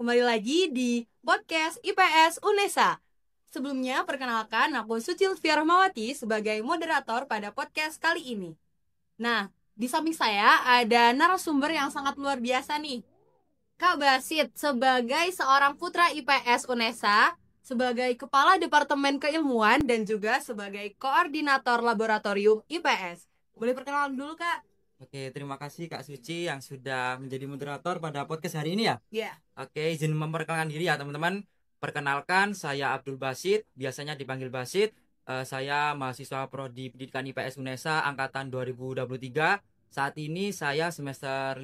kembali lagi di podcast IPS UNESA. Sebelumnya, perkenalkan aku Sucil Fiarmawati sebagai moderator pada podcast kali ini. Nah, di samping saya ada narasumber yang sangat luar biasa nih. Kak Basit sebagai seorang putra IPS UNESA, sebagai Kepala Departemen Keilmuan dan juga sebagai Koordinator Laboratorium IPS. Boleh perkenalan dulu, Kak? Oke, terima kasih Kak Suci yang sudah menjadi moderator pada podcast hari ini ya. Iya. Oke, izin memperkenalkan diri ya teman-teman. Perkenalkan, saya Abdul Basit, biasanya dipanggil Basit. Saya mahasiswa Prodi Pendidikan IPS UNESA angkatan 2023. Saat ini saya semester 5.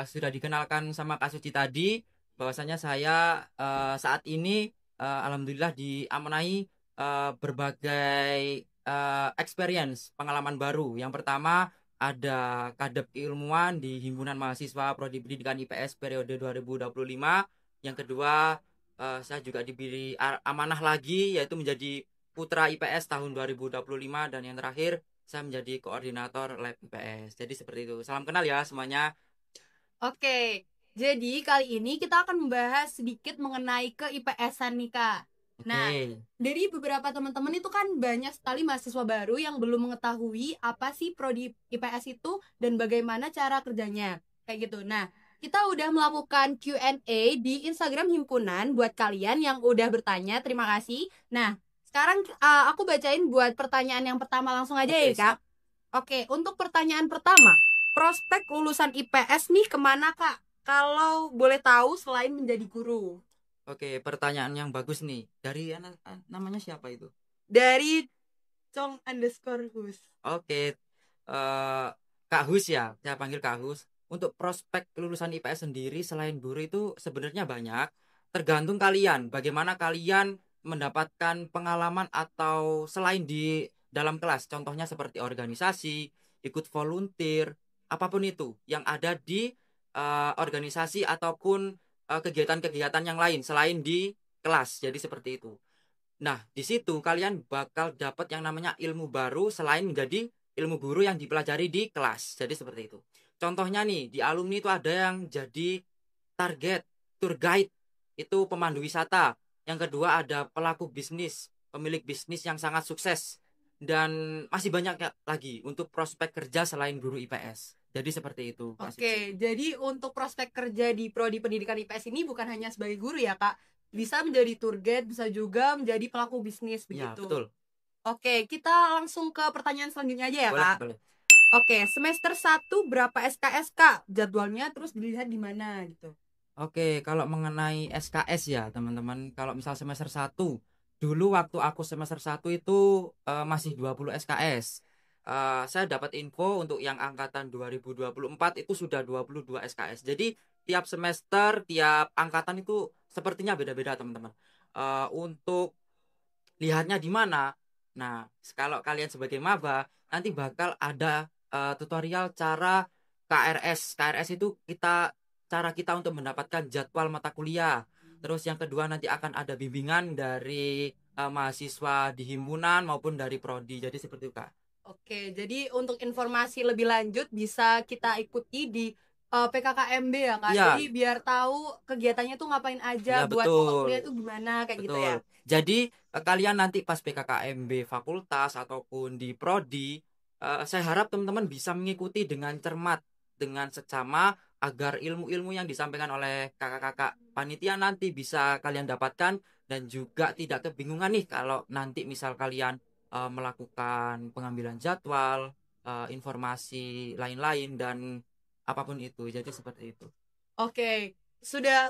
Sudah dikenalkan sama Kak Suci tadi, bahwasanya saya saat ini alhamdulillah diamanai berbagai experience, pengalaman baru. Yang pertama ada kadep keilmuan di Himpunan Mahasiswa Prodi Pendidikan IPS periode 2025. Yang kedua, saya juga diberi amanah lagi, yaitu menjadi Putra IPS tahun 2025. Dan yang terakhir, saya menjadi koordinator lab IPS. Jadi seperti itu. Salam kenal ya semuanya. Oke, jadi kali ini kita akan membahas sedikit mengenai ke IPS-an nih, Kak. Nah, Oke. dari beberapa teman-teman itu kan banyak sekali mahasiswa baru yang belum mengetahui apa sih prodi IPS itu dan bagaimana cara kerjanya. Kayak gitu. Nah, kita udah melakukan Q&A di Instagram himpunan buat kalian yang udah bertanya. Terima kasih. Nah, sekarang aku bacain buat pertanyaan yang pertama langsung aja ya, Oke, Kak. siap. Oke, untuk pertanyaan pertama, prospek lulusan IPS nih kemana, Kak? Kalau boleh tahu selain menjadi guru. Oke, pertanyaan yang bagus nih. Dari namanya siapa itu? Dari Chong_Hus. Oke, Kak Hus ya. Saya panggil Kak Hus. Untuk prospek lulusan IPS sendiri selain guru itu sebenarnya banyak. Tergantung kalian. Bagaimana kalian mendapatkan pengalaman atau selain di dalam kelas. Contohnya seperti organisasi, ikut volunteer, apapun itu yang ada di organisasi ataupun kegiatan-kegiatan yang lain selain di kelas. Jadi seperti itu. Nah, di situ kalian bakal dapat yang namanya ilmu baru selain menjadi ilmu guru yang dipelajari di kelas. Jadi seperti itu. Contohnya nih, di alumni itu ada yang jadi target, tour guide, itu pemandu wisata. Yang kedua ada pelaku bisnis, pemilik bisnis yang sangat sukses. Dan masih banyak lagi untuk prospek kerja selain guru IPS. Jadi seperti itu, Kak Suci. Oke, jadi untuk prospek kerja di prodi pendidikan IPS ini bukan hanya sebagai guru ya, Kak. Bisa menjadi tour guide, bisa juga menjadi pelaku bisnis Ya, begitu. betul. Oke, kita langsung ke pertanyaan selanjutnya aja ya, Boleh, Kak. boleh. Oke, semester 1 berapa SKS, Kak? Jadwalnya terus dilihat di mana gitu. Oke, kalau mengenai SKS ya teman-teman, kalau misal semester 1, dulu waktu aku semester 1 itu masih 20 SKS. Saya dapat info untuk yang angkatan 2024 itu sudah 22 SKS. Jadi tiap semester, tiap angkatan itu sepertinya beda-beda teman-teman. Untuk lihatnya di mana? Nah, kalau kalian sebagai maba, nanti bakal ada tutorial cara KRS. KRS itu cara kita untuk mendapatkan jadwal mata kuliah. Terus yang kedua nanti akan ada bimbingan dari mahasiswa di himpunan maupun dari prodi. Jadi seperti itu, Kak. Oke, jadi untuk informasi lebih lanjut bisa kita ikuti di PKKMB ya, Kak. Iya, Jadi biar tahu kegiatannya tuh ngapain aja, iya buat pokok betul. kuliah tuh gimana kayak gitu Betul. ya. Jadi kalian nanti pas PKKMB fakultas ataupun di prodi, saya harap teman-teman bisa mengikuti dengan cermat, dengan seksama agar ilmu-ilmu yang disampaikan oleh kakak-kakak panitia nanti bisa kalian dapatkan dan juga tidak kebingungan nih kalau nanti misal kalian melakukan pengambilan jadwal, informasi lain-lain dan apapun itu. Jadi seperti itu. Oke,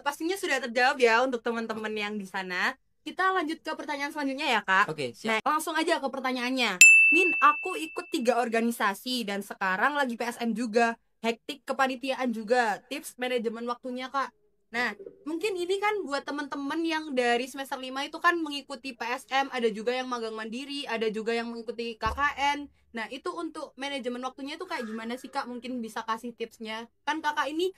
pastinya sudah terjawab ya untuk teman-teman yang di sana. Kita lanjut ke pertanyaan selanjutnya ya, Kak. Oke, siap. Nah, langsung aja ke pertanyaannya. Min, aku ikut 3 organisasi dan sekarang lagi PSM juga. Hektik kepanitiaan juga. Tips manajemen waktunya, Kak. Nah, mungkin ini kan buat teman-teman yang dari semester 5 itu kan mengikuti PSM, ada juga yang magang mandiri, ada juga yang mengikuti KKN. Nah, itu untuk manajemen waktunya itu kayak gimana sih, Kak? Mungkin bisa kasih tipsnya. Kan Kakak ini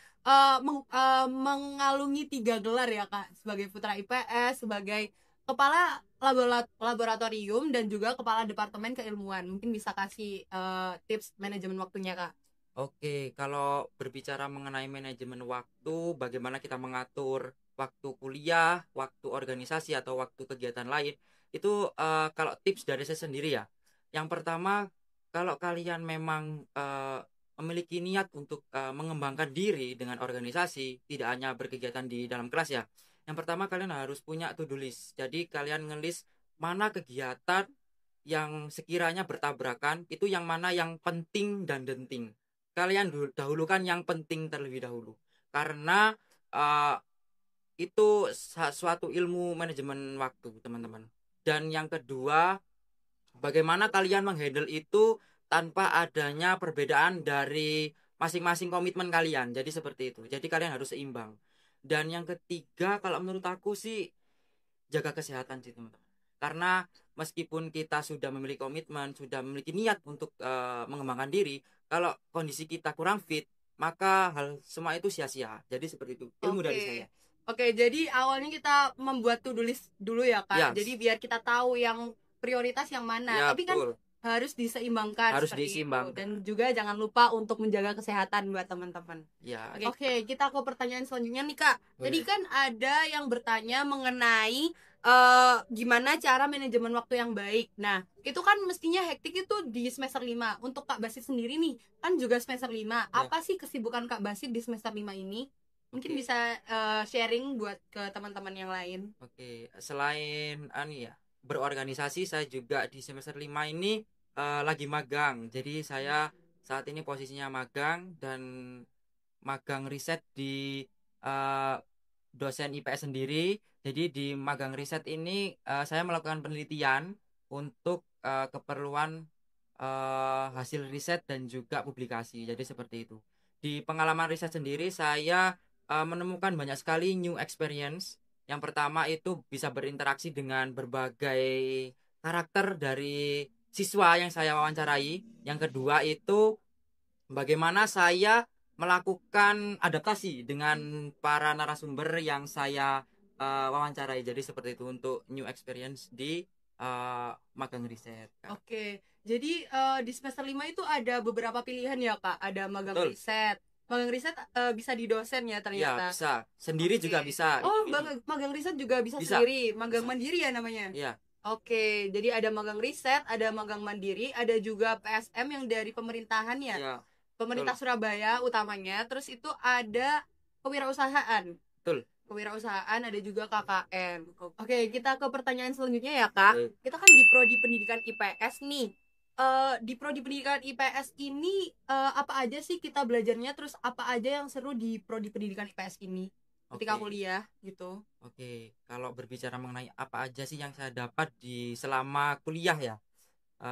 mengalungi 3 gelar ya, Kak, sebagai putra IPS, sebagai kepala laboratorium dan juga kepala departemen keilmuan. Mungkin bisa kasih tips manajemen waktunya, Kak. Oke, kalau berbicara mengenai manajemen waktu, bagaimana kita mengatur waktu kuliah, waktu organisasi atau waktu kegiatan lain, itu kalau tips dari saya sendiri ya. Yang pertama, kalau kalian memang memiliki niat untuk mengembangkan diri dengan organisasi, tidak hanya berkegiatan di dalam kelas ya. Yang pertama kalian harus punya to-do list. Jadi kalian ngelis mana kegiatan yang sekiranya bertabrakan, itu yang mana yang penting dan genting. Kalian dahulukan yang penting terlebih dahulu, karena uh, itu suatu ilmu manajemen waktu, teman-teman. Dan yang kedua, bagaimana kalian menghandle itu tanpa adanya perbedaan dari masing-masing komitmen kalian. Jadi seperti itu. Jadi kalian harus seimbang. Dan yang ketiga, kalau menurut aku sih, jaga kesehatan sih, teman-teman. Karena meskipun kita sudah memiliki komitmen, sudah memiliki niat untuk mengembangkan diri, kalau kondisi kita kurang fit, maka hal semua itu sia-sia. Jadi seperti itu ilmu dari saya. Oke, jadi awalnya kita membuat to-do list dulu ya, Kak. Yes. Jadi biar kita tahu yang prioritas yang mana. Ya, Tapi kan betul. harus diseimbangkan Harus seperti diseimbang. itu. Dan juga jangan lupa untuk menjaga kesehatan buat teman-teman. Ya. Oke, kita ke pertanyaan selanjutnya nih, Kak. Tadi Boleh. kan ada yang bertanya mengenai gimana cara manajemen waktu yang baik. Nah, itu kan mestinya hektik itu di semester 5. Untuk Kak Basit sendiri nih, kan juga semester 5. Ya. Apa sih kesibukan Kak Basit di semester 5 ini? Mungkin Oke. bisa sharing buat ke teman-teman yang lain. Oke, selain ya, berorganisasi, saya juga di semester 5 ini lagi magang. Jadi saya saat ini posisinya magang, dan magang riset di eh, dosen IPS sendiri. Jadi di magang riset ini saya melakukan penelitian untuk keperluan hasil riset dan juga publikasi. Jadi seperti itu. Di pengalaman riset sendiri, saya menemukan banyak sekali new experience. Yang pertama itu bisa berinteraksi dengan berbagai karakter dari siswa yang saya wawancarai. Yang kedua itu bagaimana saya melakukan adaptasi dengan para narasumber yang saya wawancarai. Jadi seperti itu untuk new experience di magang riset. Oke, jadi di semester 5 itu ada beberapa pilihan ya, Kak. Ada magang Betul. riset. Magang riset bisa di dosen ya Ya, ternyata. bisa. Sendiri juga bisa. Oh, magang riset juga bisa sendiri. Magang mandiri ya namanya. Iya. Oke, jadi ada magang riset, ada magang mandiri, ada juga PSM yang dari pemerintahan ya. Iya. Pemerintah Betul. Surabaya utamanya. Terus itu ada kewirausahaan. Betul. Kewirausahaan, ada juga KKN. Oke, kita ke pertanyaan selanjutnya ya, Kak. Oke. Kita kan di prodi pendidikan IPS nih. Di prodi pendidikan IPS ini apa aja sih kita belajarnya, terus apa aja yang seru di prodi pendidikan IPS ini ketika Oke. kuliah gitu. Oke, kalau berbicara mengenai apa aja sih yang saya dapat di selama kuliah ya.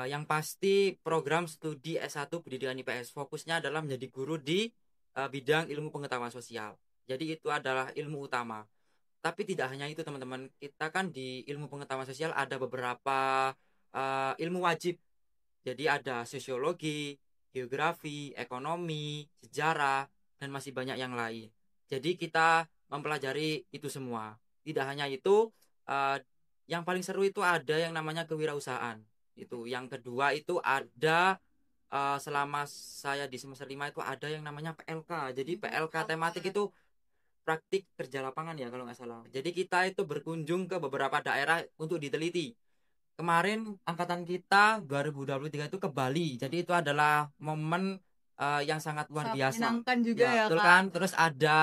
Yang pasti program studi S1 Pendidikan IPS fokusnya adalah menjadi guru di bidang ilmu pengetahuan sosial. Jadi itu adalah ilmu utama. Tapi tidak hanya itu, teman-teman. Kita kan di ilmu pengetahuan sosial ada beberapa ilmu wajib. Jadi ada sosiologi, geografi, ekonomi, sejarah, dan masih banyak yang lain. Jadi kita mempelajari itu semua. Tidak hanya itu, yang paling seru itu ada yang namanya kewirausahaan. Itu. Yang kedua itu ada selama saya di semester 5 itu ada yang namanya PLK. Jadi PLK tematik itu praktik kerja lapangan ya kalau nggak salah. Jadi kita itu berkunjung ke beberapa daerah untuk diteliti. Kemarin angkatan kita 2023 itu ke Bali. Jadi itu adalah momen yang sangat luar biasa. Menyenangkan juga ya, betul Kak. kan? Terus ada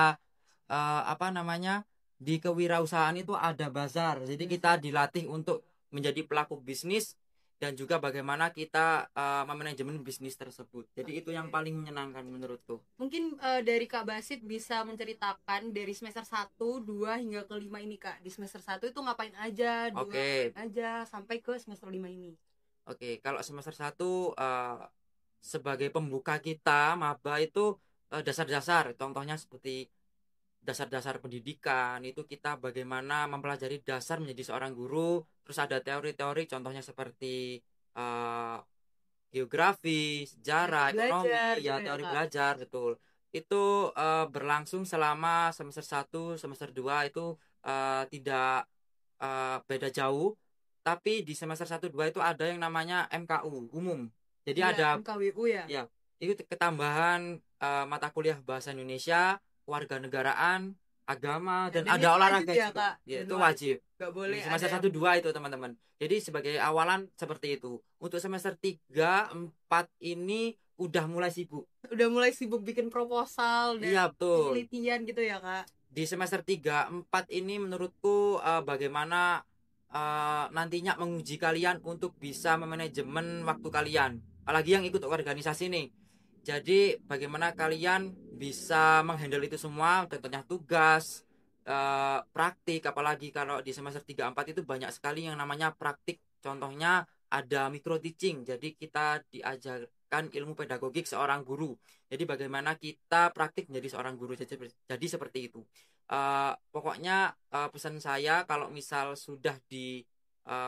apa namanya? Di kewirausahaan itu ada bazar. Jadi kita dilatih untuk menjadi pelaku bisnis dan juga bagaimana kita memanajemen bisnis tersebut. Jadi itu yang paling menyenangkan menurutku. Mungkin dari Kak Basit bisa menceritakan dari semester 1, 2 hingga ke 5 ini, Kak. Di semester 1 itu ngapain aja, 2 Oke. ngapain aja, sampai ke semester 5 ini. Oke, kalau semester 1 sebagai pembuka kita maba itu dasar-dasar, contohnya seperti dasar-dasar pendidikan, itu kita bagaimana mempelajari dasar menjadi seorang guru. Terus ada teori-teori, contohnya seperti geografi, sejarah, ekonomi, ya teori belajar, betul. Itu berlangsung selama semester 1, semester 2 itu tidak beda jauh. Tapi di semester 1 2 itu ada yang namanya MKU umum. Jadi ada MKWU ya. ya, Itu ketambahan mata kuliah bahasa Indonesia, warganegaraan, agama, dan Dan ada itu wajib olahraga ya, juga. Kak? Ya, Dan itu wajib. wajib. Gak Di boleh ada semester yang 1 2 itu, teman-teman. Jadi sebagai awalan seperti itu. Untuk semester 3 4 ini udah mulai sibuk. udah mulai sibuk bikin proposal dan Iya, betul. penelitian gitu ya, Kak? Di semester 3 4 ini menurutku bagaimana nantinya menguji kalian untuk bisa memanajemen waktu kalian. Apalagi yang ikut organisasi nih. Jadi bagaimana kalian bisa menghandle itu semua, contohnya tugas, praktik, apalagi kalau di semester 3 4 itu banyak sekali yang namanya praktik. Contohnya ada micro teaching. Jadi kita diajarkan ilmu pedagogik seorang guru. Jadi bagaimana kita praktik menjadi seorang guru. Jadi seperti itu. Pokoknya pesan saya kalau misal sudah di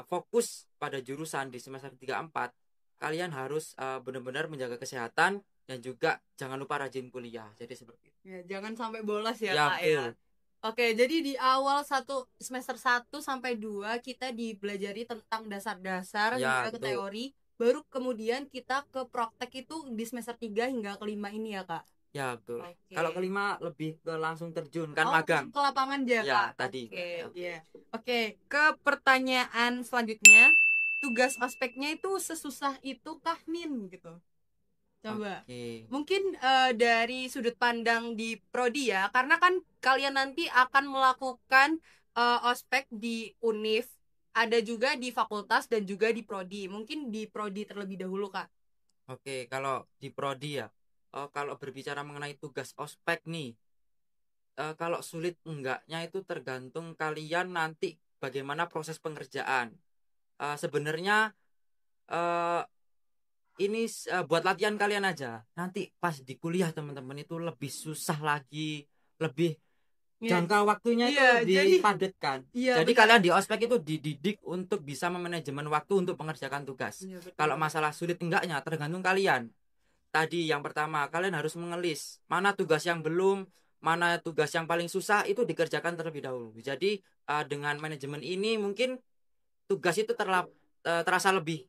fokus pada jurusan di semester 3 4, kalian harus benar-benar menjaga kesehatan dan juga jangan lupa rajin kuliah. Jadi seperti itu. Ya, jangan sampai bolos ya, Ya, Kak ya. betul. Oke, jadi di awal semester 1 sampai 2 kita dipelajari tentang dasar-dasar Ya, hingga ke betul. teori, baru kemudian kita ke praktek itu di semester 3 hingga ke 5 ini ya, Kak. Ya, betul. Oke. Kalau kelima lebih ke langsung terjun kan Oh, magang. langsung ke lapangan ya, Ya, Kak. tadi. Oke, Ya. iya. Oke, ke pertanyaan selanjutnya. Tugas ospeknya itu sesusah itu kah, Min gitu? Coba. Oke. Mungkin dari sudut pandang di prodi ya, karena kan kalian nanti akan melakukan ospek di univ, ada juga di fakultas dan juga di prodi. Mungkin di prodi terlebih dahulu, Kak. Oke, kalau di prodi ya. Kalau berbicara mengenai tugas ospek nih, kalau sulit enggaknya itu tergantung kalian nanti bagaimana proses pengerjaan. Sebenarnya eh, ini buat latihan kalian aja. Nanti pas di kuliah teman-teman itu lebih susah lagi, lebih Iya, jangka waktunya itu iya, lebih jadi padat kan. iya Jadi benar. kalian di ospek itu dididik untuk bisa memanajemen waktu untuk mengerjakan tugas. Iya, betul Kalau banget. masalah sulit enggaknya tergantung kalian. Tadi yang pertama kalian harus mengelis mana tugas yang belum, mana tugas yang paling susah itu dikerjakan terlebih dahulu. Jadi dengan manajemen ini mungkin tugas itu terasa lebih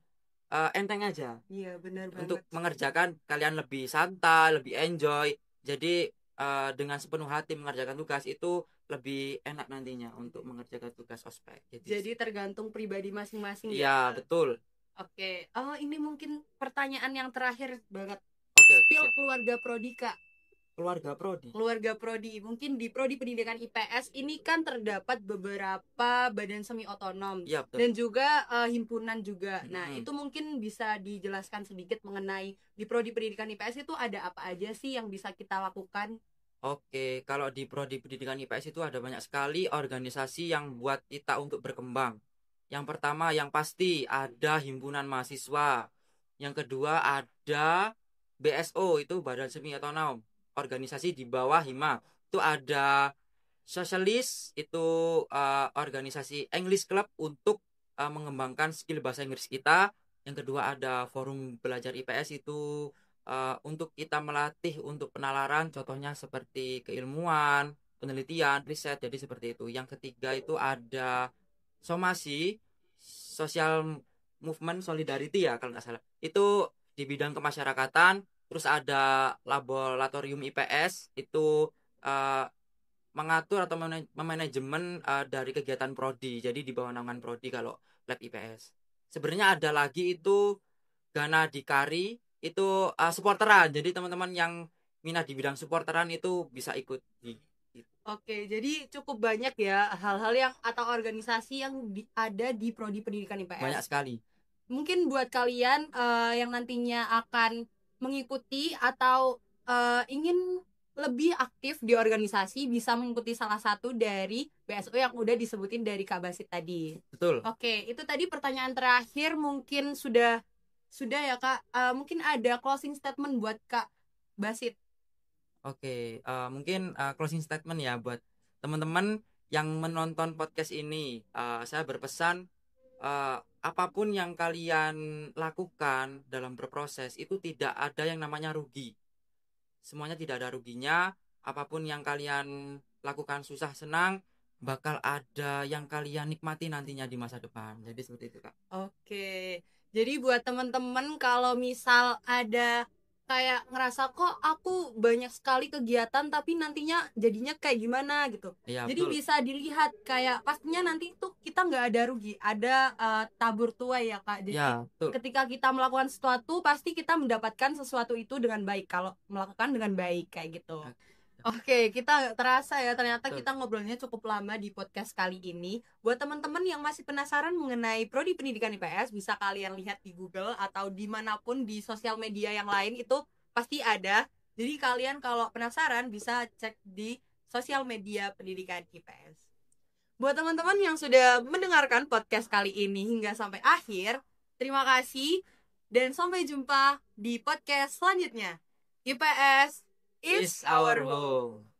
enteng aja Iya, benar untuk banget. mengerjakan. Kalian lebih santai, lebih enjoy. Jadi dengan sepenuh hati mengerjakan tugas itu lebih enak nantinya untuk mengerjakan tugas ospek. Jadi tergantung pribadi masing-masing ya. Iya, betul. Oke. Oh, ini mungkin pertanyaan yang terakhir banget. Oke, Spill siap. keluarga prodi, Kak. Keluarga prodi. Keluarga prodi, mungkin di prodi pendidikan IPS ini kan terdapat beberapa badan semi otonom Iya, betul. dan juga himpunan juga. Nah, Mm-mm. itu mungkin bisa dijelaskan sedikit mengenai di prodi pendidikan IPS itu ada apa aja sih yang bisa kita lakukan? Oke, kalau di prodi pendidikan IPS itu ada banyak sekali organisasi yang buat kita untuk berkembang. Yang pertama, yang pasti ada himpunan mahasiswa. Yang kedua ada BSO, itu Badan Semi Otonom, organisasi di bawah Hima. Itu ada Socialist, itu organisasi English Club untuk mengembangkan skill bahasa Inggris kita. Yang kedua ada Forum Belajar IPS, itu untuk kita melatih untuk penalaran, contohnya seperti keilmuan, penelitian, riset, jadi seperti itu. Yang ketiga itu ada Somasi, Social Movement Solidarity ya kalau nggak salah. Itu di bidang kemasyarakatan. Terus ada laboratorium IPS, itu uh, mengatur atau memanajemen dari kegiatan prodi. Jadi di bawah naungan prodi kalau lab IPS. Sebenarnya ada lagi itu Gana Dikari, itu supporteran. Jadi teman-teman yang minat di bidang supporteran itu bisa ikut di gitu. Oke, jadi cukup banyak ya hal-hal yang atau organisasi yang ada di prodi pendidikan IPS. Banyak sekali. Mungkin buat kalian yang nantinya akan mengikuti atau ingin lebih aktif di organisasi bisa mengikuti salah satu dari BSO yang udah disebutin dari Kak Basit tadi. Betul. Oke, itu tadi pertanyaan terakhir, mungkin sudah ya Kak. Mungkin ada closing statement buat Kak Basit. Oke, mungkin closing statement ya buat teman-teman yang menonton podcast ini. Saya berpesan, apapun yang kalian lakukan dalam berproses itu tidak ada yang namanya rugi. Semuanya tidak ada ruginya. Apapun yang kalian lakukan susah senang, bakal ada yang kalian nikmati nantinya di masa depan. Jadi seperti itu, Kak. Oke. Jadi buat teman-teman kalau misal ada kayak ngerasa kok aku banyak sekali kegiatan tapi nantinya jadinya kayak gimana gitu. Iya, Jadi betul. bisa dilihat kayak pastinya nanti tuh kita nggak ada rugi, ada tabur tuai ya Kak. Jadi Ya, betul. ketika kita melakukan sesuatu pasti kita mendapatkan sesuatu itu dengan baik kalau melakukan dengan baik kayak gitu. Oke, kita nggak terasa ya, ternyata Betul. kita ngobrolnya cukup lama di podcast kali ini. Buat teman-teman yang masih penasaran mengenai Prodi Pendidikan IPS, bisa kalian lihat di Google atau dimanapun di sosial media yang lain, itu pasti ada. Jadi kalian kalau penasaran bisa cek di sosial media Pendidikan IPS. Buat teman-teman yang sudah mendengarkan podcast kali ini hingga sampai akhir, terima kasih dan sampai jumpa di podcast selanjutnya. IPS is Is our our home. home.